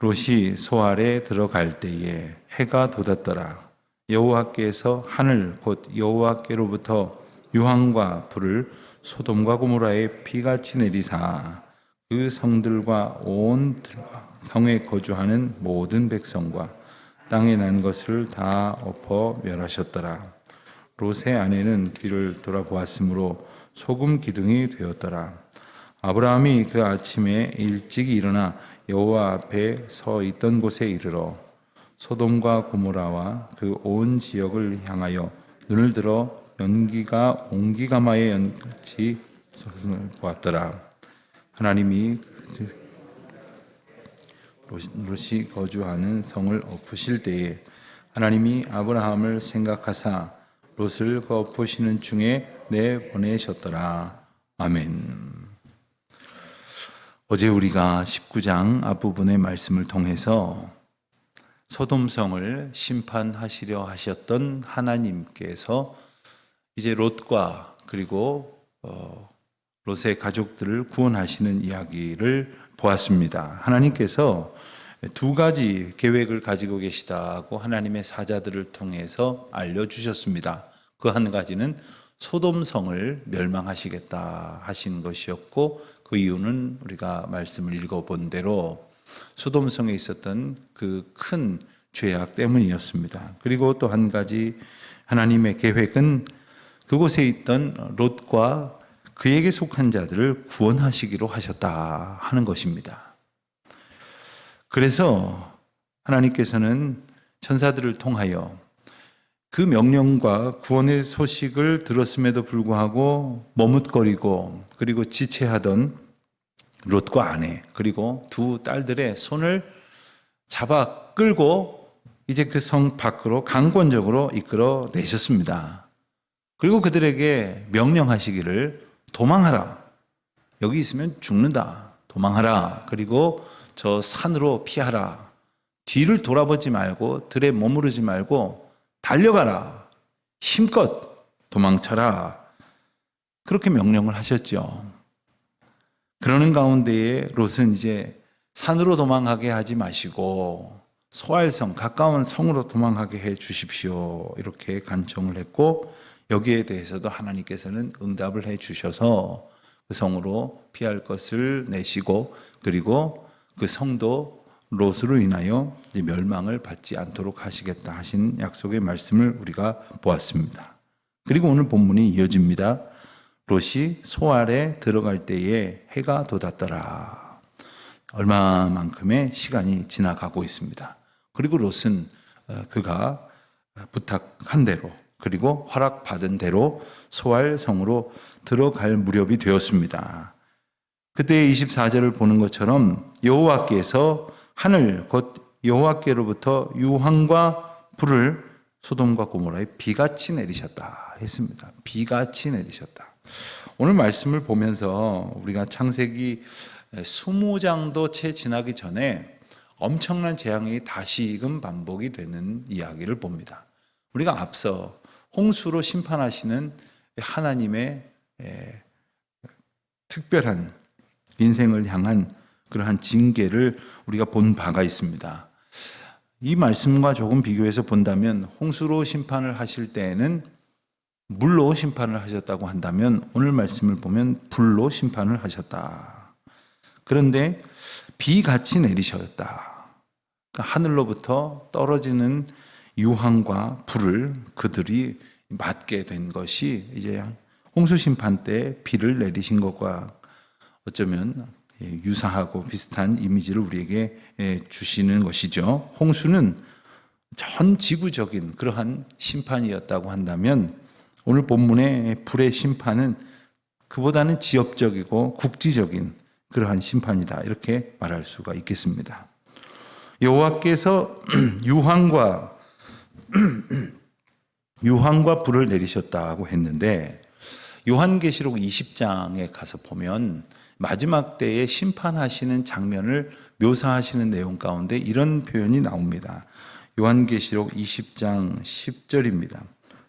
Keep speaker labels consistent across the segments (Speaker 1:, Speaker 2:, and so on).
Speaker 1: 롯이 소알에 들어갈 때에 해가 돋았더라. 여호와께서 하늘 곧 여호와께로부터 유황과 불을 소돔과 고모라에 비같이 내리사 그 성들과 온 성에 거주하는 모든 백성과 땅에 난 것을 다 엎어 멸하셨더라. 롯의 아내는 뒤를 돌아보았으므로 소금 기둥이 되었더라. 아브라함이 그 아침에 일찍 일어나 여호와 앞에 서 있던 곳에 이르러 소돔과 고모라와 그 온 지역을 향하여 눈을 들어 연기가 옹기가마의 연같이 보았더라. 하나님이 롯이 거주하는 성을 엎으실 때에 하나님이 아브라함을 생각하사 롯을 그 엎으시는 중에 내보내셨더라. 아멘. 어제 우리가 19장 앞부분의 말씀을 통해서 소돔성을 심판하시려 하셨던 하나님께서 이제 롯과 그리고 롯의 가족들을 구원하시는 이야기를 보았습니다. 하나님께서 두 가지 계획을 가지고 계시다고 하나님의 사자들을 통해서 알려주셨습니다. 그 한 가지는 소돔성을 멸망하시겠다 하신 것이었고, 그 이유는 우리가 말씀을 읽어본 대로 소돔성에 있었던 그 큰 죄악 때문이었습니다. 그리고 또 한 가지 하나님의 계획은 그곳에 있던 롯과 그에게 속한 자들을 구원하시기로 하셨다 하는 것입니다. 그래서 하나님께서는 천사들을 통하여 그 명령과 구원의 소식을 들었음에도 불구하고 머뭇거리고 그리고 지체하던 롯과 아내 그리고 두 딸들의 손을 잡아 끌고 이제 그 성 밖으로 강권적으로 이끌어 내셨습니다. 그리고 그들에게 명령하시기를 도망하라. 여기 있으면 죽는다. 도망하라. 그리고 저 산으로 피하라. 뒤를 돌아보지 말고 들에 머무르지 말고 달려가라. 힘껏 도망쳐라. 그렇게 명령을 하셨죠. 그러는 가운데에 롯은 이제 산으로 도망하게 하지 마시고 소알성, 가까운 성으로 도망하게 해 주십시오. 이렇게 간청을 했고, 여기에 대해서도 하나님께서는 응답을 해 주셔서 그 성으로 피할 것을 내시고, 그리고 그 성도 롯으로 인하여 멸망을 받지 않도록 하시겠다 하신 약속의 말씀을 우리가 보았습니다. 그리고 오늘 본문이 이어집니다. 롯이 소알에 들어갈 때에 해가 돋았더라. 얼마만큼의 시간이 지나가고 있습니다. 그리고 롯은 그가 부탁한 대로 그리고 허락받은 대로 소알 성으로 들어갈 무렵이 되었습니다. 그때 24절을 보는 것처럼 여호와께서 하늘 곧 여호와께로부터 유황과 불을 소돔과 고모라에 비같이 내리셨다 했습니다. 비같이 내리셨다. 오늘 말씀을 보면서 우리가 창세기 20장도 채 지나기 전에 엄청난 재앙이 다시금 반복이 되는 이야기를 봅니다. 우리가 앞서 홍수로 심판하시는 하나님의 특별한 인생을 향한 그러한 징계를 우리가 본 바가 있습니다. 이 말씀과 조금 비교해서 본다면 홍수로 심판을 하실 때에는 물로 심판을 하셨다고 한다면 오늘 말씀을 보면 불로 심판을 하셨다. 그런데 비같이 내리셨다. 그러니까 하늘로부터 떨어지는 유황과 불을 그들이 맞게 된 것이 이제 홍수 심판 때 비를 내리신 것과 어쩌면 유사하고 비슷한 이미지를 우리에게 주시는 것이죠. 홍수는 전 지구적인 그러한 심판이었다고 한다면 오늘 본문의 불의 심판은 그보다는 지역적이고 국지적인 그러한 심판이다, 이렇게 말할 수가 있겠습니다. 여호와께서 유황과 불을 내리셨다고 했는데 요한계시록 20장에 가서 보면 마지막 때에 심판하시는 장면을 묘사하시는 내용 가운데 이런 표현이 나옵니다. 요한계시록 20장 10절입니다.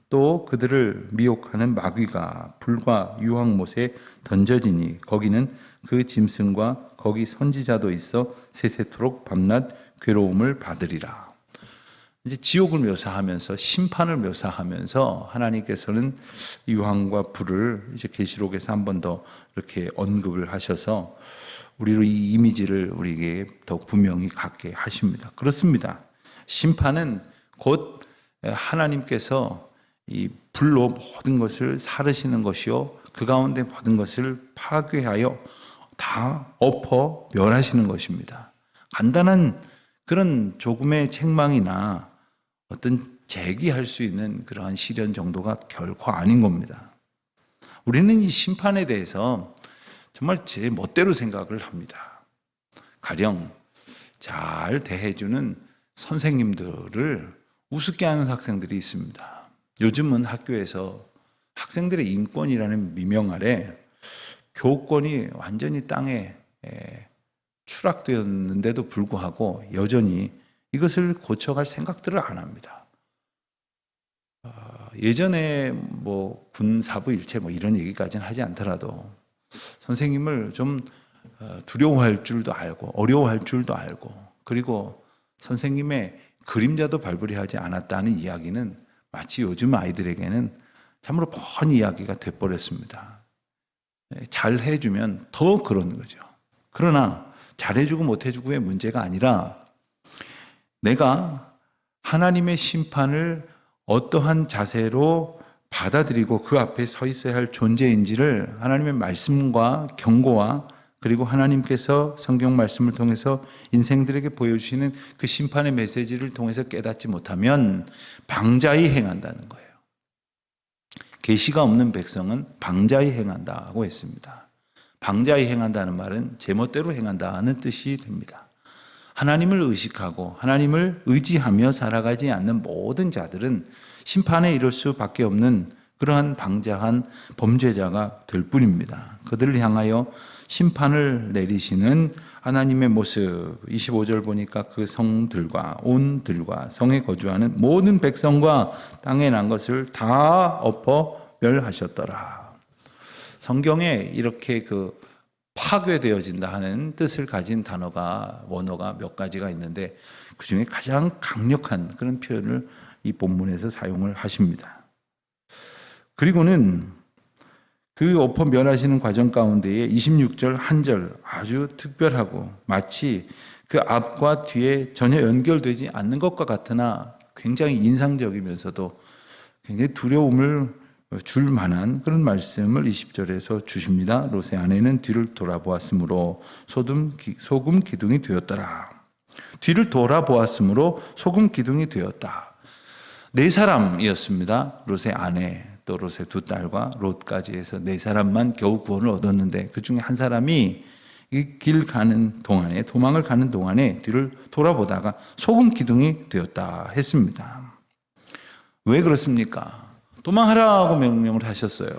Speaker 1: 또 그들을 미혹하는 마귀가 불과 유황못에 던져지니 거기는 그 짐승과 거기 선지자도 있어 세세토록 밤낮 괴로움을 받으리라. 이제 지옥을 묘사하면서 심판을 묘사하면서 하나님께서는 유황과 불을 이제 계시록에서 한 번 더 이렇게 언급을 하셔서 우리로 이 이미지를 우리에게 더 분명히 갖게 하십니다. 그렇습니다. 심판은 곧 하나님께서 이 불로 모든 것을 사르시는 것이요 그 가운데 모든 것을 파괴하여 다 엎어 멸하시는 것입니다. 간단한 그런 조금의 책망이나 어떤 제기할 수 있는 그러한 시련 정도가 결코 아닌 겁니다. 우리는 이 심판에 대해서 정말 제 멋대로 생각을 합니다. 가령 잘 대해주는 선생님들을 우습게 하는 학생들이 있습니다. 요즘은 학교에서 학생들의 인권이라는 미명 아래 교권이 완전히 땅에 추락되었는데도 불구하고 여전히 이것을 고쳐갈 생각들을 안 합니다. 예전에 뭐 군사부 일체 뭐 이런 얘기까지는 하지 않더라도 선생님을 좀 두려워할 줄도 알고 어려워할 줄도 알고 그리고 선생님의 그림자도 발부리하지 않았다는 이야기는 마치 요즘 아이들에게는 참으로 뻔 이야기가 돼버렸습니다. 잘 해주면 더 그런 거죠. 그러나 잘해주고 못해주고의 문제가 아니라 내가 하나님의 심판을 어떠한 자세로 받아들이고 그 앞에 서 있어야 할 존재인지를 하나님의 말씀과 경고와 그리고 하나님께서 성경 말씀을 통해서 인생들에게 보여주시는 그 심판의 메시지를 통해서 깨닫지 못하면 방자히 행한다는 거예요. 계시가 없는 백성은 방자히 행한다고 했습니다. 방자히 행한다는 말은 제멋대로 행한다는 뜻이 됩니다. 하나님을 의식하고 하나님을 의지하며 살아가지 않는 모든 자들은 심판에 이를 수밖에 없는 그러한 방자한 범죄자가 될 뿐입니다. 그들을 향하여 심판을 내리시는 하나님의 모습 25절 보니까 그 성들과 온 들과 성에 거주하는 모든 백성과 땅에 난 것을 다 엎어 멸하셨더라. 성경에 이렇게 그 파괴되어진다 하는 뜻을 가진 단어가 원어가 몇 가지가 있는데 그중에 가장 강력한 그런 표현을 이 본문에서 사용을 하십니다. 그리고는 그 엎어 멸하시는 과정 가운데에 26절 한 절 아주 특별하고 마치 그 앞과 뒤에 전혀 연결되지 않는 것과 같으나 굉장히 인상적이면서도 굉장히 두려움을 줄 만한 그런 말씀을 20절에서 주십니다. 롯의 아내는 뒤를 돌아보았으므로 소금 기둥이 되었더라. 뒤를 돌아보았으므로 소금 기둥이 되었다. 4사람이었습니다. 롯의 아내 또 롯의 2딸과 롯까지 해서 4사람만 겨우 구원을 얻었는데 그 중에 한 사람이 이 길 가는 동안에 도망을 가는 동안에 뒤를 돌아보다가 소금 기둥이 되었다 했습니다. 왜 그렇습니까? 도망하라고 명령을 하셨어요.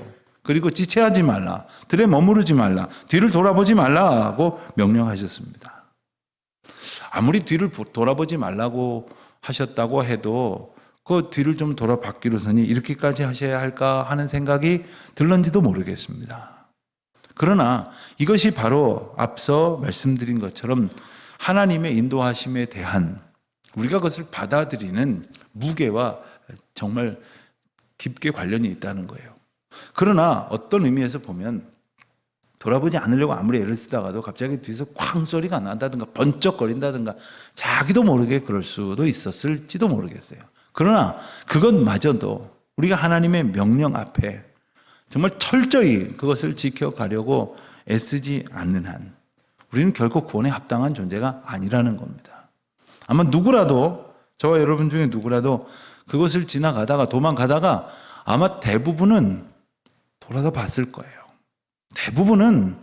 Speaker 1: 그리고 지체하지 말라, 들에 머무르지 말라, 뒤를 돌아보지 말라고 명령하셨습니다. 아무리 뒤를 돌아보지 말라고 하셨다고 해도 그 뒤를 좀 돌아봤기로서니 이렇게까지 하셔야 할까 하는 생각이 들는지도 모르겠습니다. 그러나 이것이 바로 앞서 말씀드린 것처럼 하나님의 인도하심에 대한 우리가 그것을 받아들이는 무게와 정말 깊게 관련이 있다는 거예요. 그러나 어떤 의미에서 보면 돌아보지 않으려고 아무리 애를 쓰다가도 갑자기 뒤에서 쾅 소리가 난다든가 번쩍거린다든가 자기도 모르게 그럴 수도 있었을지도 모르겠어요. 그러나 그것마저도 우리가 하나님의 명령 앞에 정말 철저히 그것을 지켜가려고 애쓰지 않는 한 우리는 결코 구원에 합당한 존재가 아니라는 겁니다. 아마 누구라도 저와 여러분 중에 누구라도 그것을 지나가다가 도망가다가 아마 대부분은 돌아다 봤을 거예요. 대부분은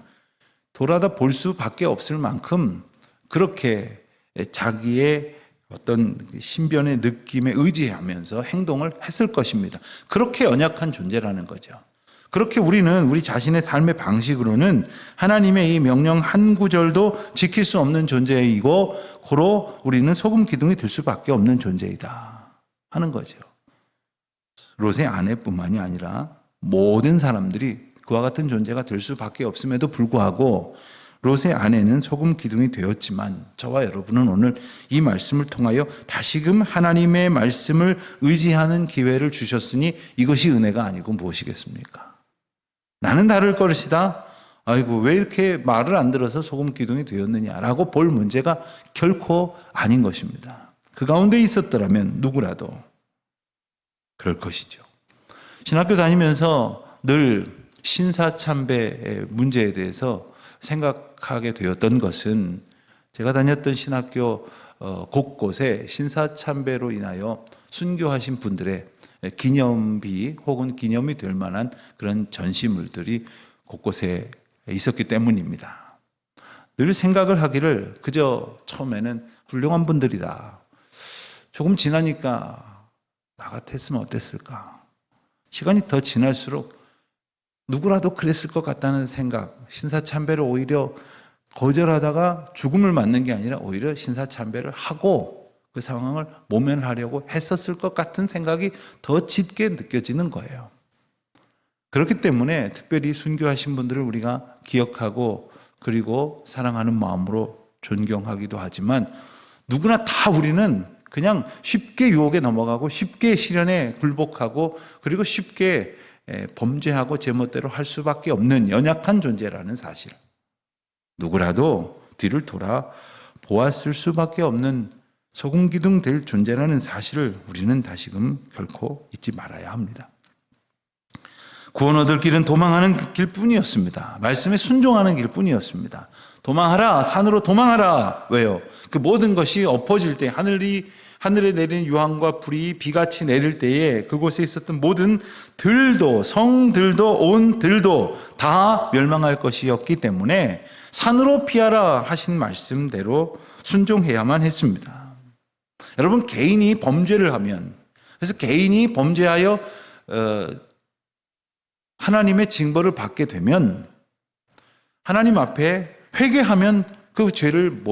Speaker 1: 돌아다 볼 수밖에 없을 만큼 그렇게 자기의 어떤 신변의 느낌에 의지하면서 행동을 했을 것입니다. 그렇게 연약한 존재라는 거죠. 그렇게 우리는 우리 자신의 삶의 방식으로는 하나님의 이 명령 한 구절도 지킬 수 없는 존재이고 고로 우리는 소금 기둥이 될 수밖에 없는 존재이다 하는 거죠. 롯의 아내뿐만이 아니라 모든 사람들이 그와 같은 존재가 될 수밖에 없음에도 불구하고 롯의 아내는 소금 기둥이 되었지만 저와 여러분은 오늘 이 말씀을 통하여 다시금 하나님의 말씀을 의지하는 기회를 주셨으니 이것이 은혜가 아니고 무엇이겠습니까? 나는 다를 것이다. 아이고 왜 이렇게 말을 안 들어서 소금 기둥이 되었느냐라고 볼 문제가 결코 아닌 것입니다. 그 가운데 있었더라면 누구라도 그럴 것이죠. 신학교 다니면서 늘 신사참배의 문제에 대해서 생각하게 되었던 것은 제가 다녔던 신학교 곳곳에 신사참배로 인하여 순교하신 분들의 기념비 혹은 기념이 될 만한 그런 전시물들이 곳곳에 있었기 때문입니다. 늘 생각을 하기를 그저 처음에는 훌륭한 분들이다. 조금 지나니까 나 같았으면 어땠을까? 시간이 더 지날수록 누구라도 그랬을 것 같다는 생각, 신사참배를 오히려 거절하다가 죽음을 맞는 게 아니라 오히려 신사참배를 하고 그 상황을 모면하려고 했었을 것 같은 생각이 더 짙게 느껴지는 거예요. 그렇기 때문에 특별히 순교하신 분들을 우리가 기억하고 그리고 사랑하는 마음으로 존경하기도 하지만 누구나 다 우리는 그냥 쉽게 유혹에 넘어가고 쉽게 시련에 굴복하고 그리고 쉽게 범죄하고 제멋대로 할 수밖에 없는 연약한 존재라는 사실. 누구라도 뒤를 돌아 보았을 수밖에 없는 소금기둥 될 존재라는 사실을 우리는 다시금 결코 잊지 말아야 합니다. 구원 얻을 길은 도망하는 길뿐이었습니다. 말씀에 순종하는 길뿐이었습니다. 도망하라, 산으로 도망하라. 왜요? 그 모든 것이 엎어질 때 하늘에 내리는 유황과 불이 비같이 내릴 때에 그곳에 있었던 모든 들도 성들도 온 들도 다 멸망할 것이었기 때문에 산으로 피하라 하신 말씀대로 순종해야만 했습니다. 여러분 개인이 범죄를 하면 그래서 개인이 범죄하여 하나님의 징벌을 받게 되면 하나님 앞에 회개하면 그 죄를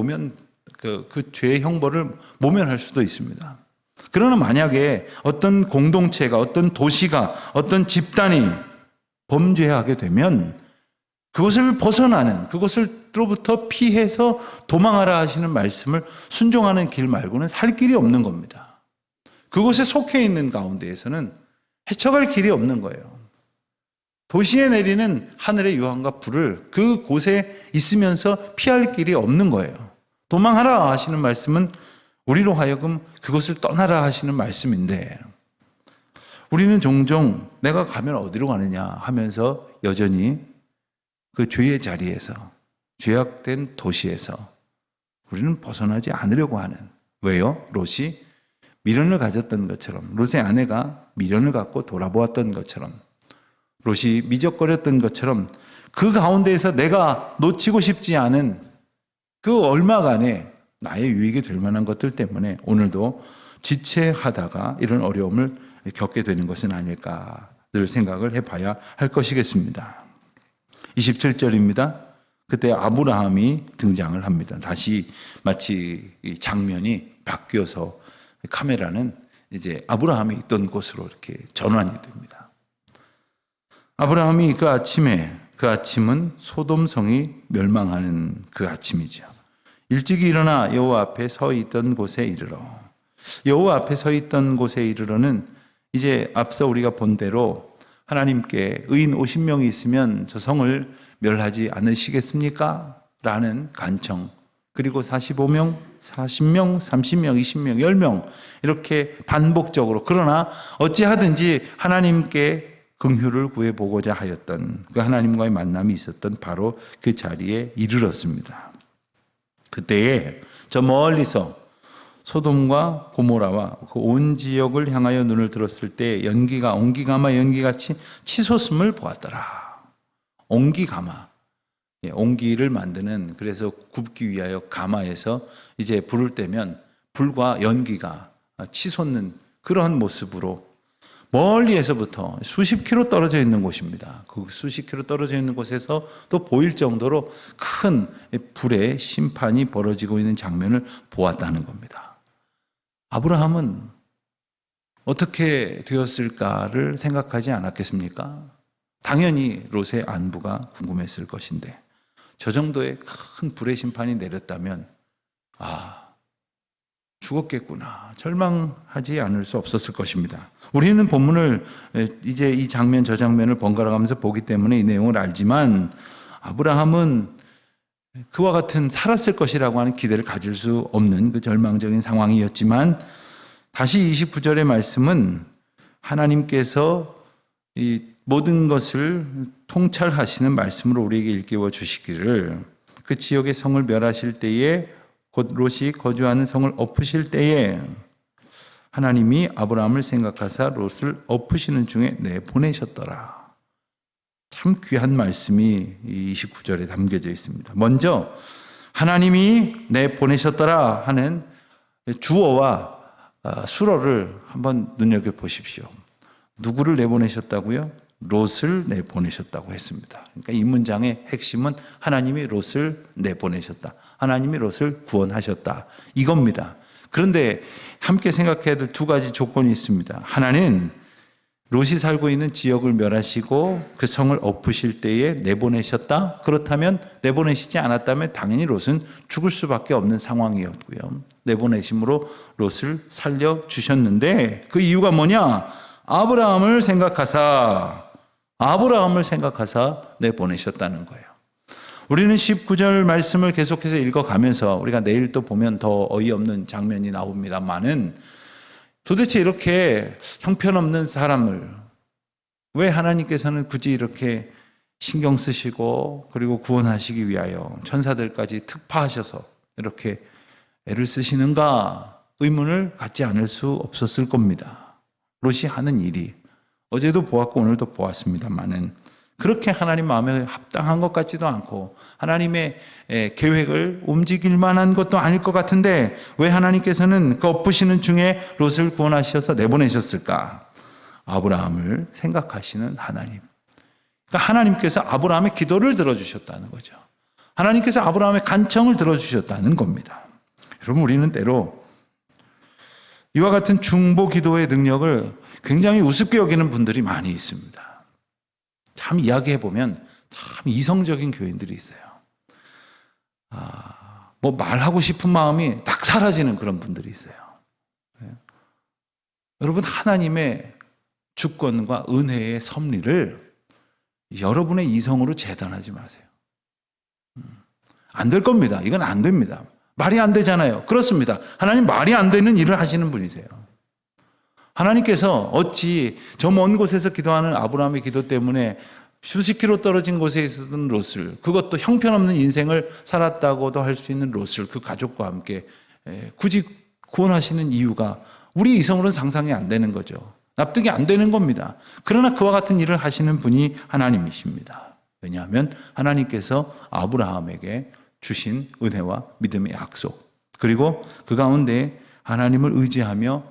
Speaker 1: 그 죄의 형벌을 모면할 수도 있습니다. 그러나 만약에 어떤 공동체가 어떤 도시가 어떤 집단이 범죄하게 되면 그것을 벗어나는 그것으로부터 피해서 도망하라 하시는 말씀을 순종하는 길 말고는 살 길이 없는 겁니다. 그곳에 속해 있는 가운데에서는 헤쳐갈 길이 없는 거예요. 도시에 내리는 하늘의 유황과 불을 그곳에 있으면서 피할 길이 없는 거예요. 도망하라 하시는 말씀은 우리로 하여금 그것을 떠나라 하시는 말씀인데 우리는 종종 내가 가면 어디로 가느냐 하면서 여전히 그 죄의 자리에서 죄악된 도시에서 우리는 벗어나지 않으려고 하는 왜요? 롯이 미련을 가졌던 것처럼 롯의 아내가 미련을 갖고 돌아보았던 것처럼 롯이 미적거렸던 것처럼 그 가운데에서 내가 놓치고 싶지 않은 그 얼마간의 나의 유익이 될 만한 것들 때문에 오늘도 지체하다가 이런 어려움을 겪게 되는 것은 아닐까 늘 생각을 해봐야 할 것이겠습니다. 27절입니다. 그때 아브라함이 등장을 합니다. 다시 마치 이 장면이 바뀌어서 카메라는 이제 아브라함이 있던 곳으로 이렇게 전환이 됩니다. 아브라함이 그 아침은 소돔성이 멸망하는 그 아침이죠. 일찍이 일어나 여호와 앞에 서 있던 곳에 이르러 여호와 앞에 서 있던 곳에 이르러는 이제 앞서 우리가 본 대로 하나님께 의인 50명이 있으면 저 성을 멸하지 않으시겠습니까? 라는 간청 그리고 45명, 40명, 30명, 20명, 10명 이렇게 반복적으로 그러나 어찌하든지 하나님께 긍휼을 구해보고자 하였던 그 하나님과의 만남이 있었던 바로 그 자리에 이르렀습니다. 그때에 저 멀리서 소돔과 고모라와 그 온 지역을 향하여 눈을 들었을 때 옹기가마 연기같이 치솟음을 보았더라. 옹기가마, 옹기를 만드는 그래서 굽기 위하여 가마에서 이제 불을 떼면 불과 연기가 치솟는 그러한 모습으로 멀리에서부터 수십 킬로 떨어져 있는 곳입니다. 그 수십 킬로 떨어져 있는 곳에서 또 보일 정도로 큰 불의 심판이 벌어지고 있는 장면을 보았다는 겁니다. 아브라함은 어떻게 되었을까를 생각하지 않았겠습니까? 당연히 롯의 안부가 궁금했을 것인데 저 정도의 큰 불의 심판이 내렸다면 죽었겠구나 절망하지 않을 수 없었을 것입니다. 우리는 본문을 이제 이 장면 저 장면을 번갈아 가면서 보기 때문에 이 내용을 알지만 아브라함은 그와 같은 살았을 것이라고 하는 기대를 가질 수 없는 그 절망적인 상황이었지만 다시 29절의 말씀은 하나님께서 이 모든 것을 통찰하시는 말씀으로 우리에게 일깨워 주시기를 그 지역의 성을 멸하실 때에 곧 롯이 거주하는 성을 엎으실 때에 하나님이 아브라함을 생각하사 롯을 엎으시는 중에 내보내셨더라. 참 귀한 말씀이 29절에 담겨져 있습니다. 먼저 하나님이 내보내셨더라 하는 주어와 수어를 한번 눈여겨보십시오. 누구를 내보내셨다고요? 롯을 내보내셨다고 했습니다. 그러니까 이 문장의 핵심은 하나님이 롯을 내보내셨다. 하나님이 롯을 구원하셨다. 이겁니다. 그런데 함께 생각해야 될 두 가지 조건이 있습니다. 하나는 롯이 살고 있는 지역을 멸하시고 그 성을 엎으실 때에 내보내셨다. 그렇다면 내보내시지 않았다면 당연히 롯은 죽을 수밖에 없는 상황이었고요. 내보내심으로 롯을 살려주셨는데 그 이유가 뭐냐? 아브라함을 생각하사 내보내셨다는 거예요. 우리는 19절 말씀을 계속해서 읽어가면서 우리가 내일 또 보면 더 어이없는 장면이 나옵니다만은 도대체 이렇게 형편없는 사람을 왜 하나님께서는 굳이 이렇게 신경 쓰시고 그리고 구원하시기 위하여 천사들까지 특파하셔서 이렇게 애를 쓰시는가 의문을 갖지 않을 수 없었을 겁니다. 롯이 하는 일이 어제도 보았고 오늘도 보았습니다만은 그렇게 하나님 마음에 합당한 것 같지도 않고 하나님의 계획을 움직일 만한 것도 아닐 것 같은데 왜 하나님께서는 그 엎으시는 중에 롯을 구원하셔서 내보내셨을까? 아브라함을 생각하시는 하나님. 그러니까 하나님께서 아브라함의 기도를 들어주셨다는 거죠. 하나님께서 아브라함의 간청을 들어주셨다는 겁니다. 여러분 우리는 때로 이와 같은 중보 기도의 능력을 굉장히 우습게 여기는 분들이 많이 있습니다. 참 이야기해보면 참 이성적인 교인들이 있어요. 뭐 말하고 싶은 마음이 딱 사라지는 그런 분들이 있어요. 네. 여러분 하나님의 주권과 은혜의 섭리를 여러분의 이성으로 재단하지 마세요. 안 될 겁니다. 이건 안 됩니다. 말이 안 되잖아요. 그렇습니다. 하나님 말이 안 되는 일을 하시는 분이세요. 하나님께서 어찌 저 먼 곳에서 기도하는 아브라함의 기도 때문에 수십 킬로 떨어진 곳에 있었던 롯을, 그것도 형편없는 인생을 살았다고도 할 수 있는 롯을 그 가족과 함께 굳이 구원하시는 이유가 우리 이성으로는 상상이 안 되는 거죠. 납득이 안 되는 겁니다. 그러나 그와 같은 일을 하시는 분이 하나님이십니다. 왜냐하면 하나님께서 아브라함에게 주신 은혜와 믿음의 약속, 그리고 그 가운데 하나님을 의지하며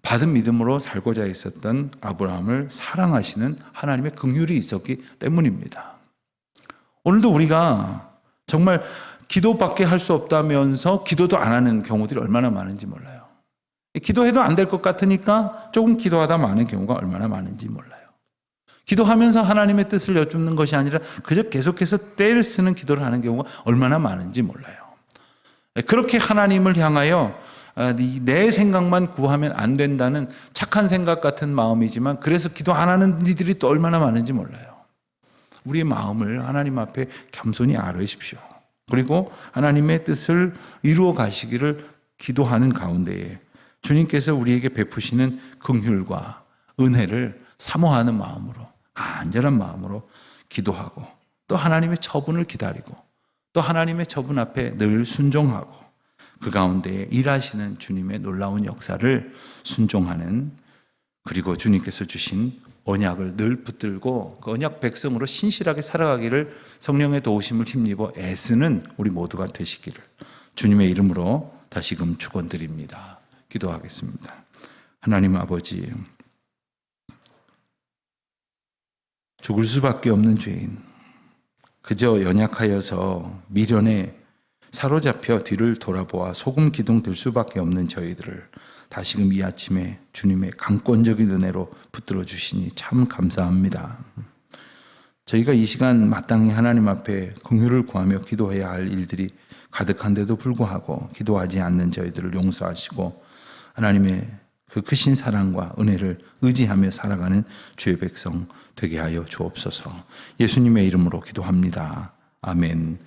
Speaker 1: 받은 믿음으로 살고자 했었던 아브라함을 사랑하시는 하나님의 긍휼이 있었기 때문입니다. 오늘도 우리가 정말 기도밖에 할 수 없다면서 기도도 안 하는 경우들이 얼마나 많은지 몰라요. 기도해도 안 될 것 같으니까 조금 기도하다 마는 경우가 얼마나 많은지 몰라요. 기도하면서 하나님의 뜻을 여쭙는 것이 아니라 그저 계속해서 때를 쓰는 기도를 하는 경우가 얼마나 많은지 몰라요. 그렇게 하나님을 향하여 내 생각만 구하면 안 된다는 착한 생각 같은 마음이지만 그래서 기도 안 하는 이들이 또 얼마나 많은지 몰라요. 우리의 마음을 하나님 앞에 겸손히 아뢰십시오. 그리고 하나님의 뜻을 이루어 가시기를 기도하는 가운데에 주님께서 우리에게 베푸시는 긍휼과 은혜를 사모하는 마음으로, 간절한 마음으로 기도하고 또 하나님의 처분을 기다리고 또 하나님의 처분 앞에 늘 순종하고 그 가운데 일하시는 주님의 놀라운 역사를 순종하는, 그리고 주님께서 주신 언약을 늘 붙들고 그 언약 백성으로 신실하게 살아가기를 성령의 도우심을 힘입어 애쓰는 우리 모두가 되시기를 주님의 이름으로 다시금 축원드립니다. 기도하겠습니다. 하나님 아버지, 죽을 수밖에 없는 죄인, 그저 연약하여서 미련에 사로잡혀 뒤를 돌아보아 소금 기둥 들 수밖에 없는 저희들을 다시금 이 아침에 주님의 강권적인 은혜로 붙들어 주시니 참 감사합니다. 저희가 이 시간 마땅히 하나님 앞에 긍휼을 구하며 기도해야 할 일들이 가득한데도 불구하고 기도하지 않는 저희들을 용서하시고 하나님의 그 크신 사랑과 은혜를 의지하며 살아가는 주의 백성 되게 하여 주옵소서. 예수님의 이름으로 기도합니다. 아멘.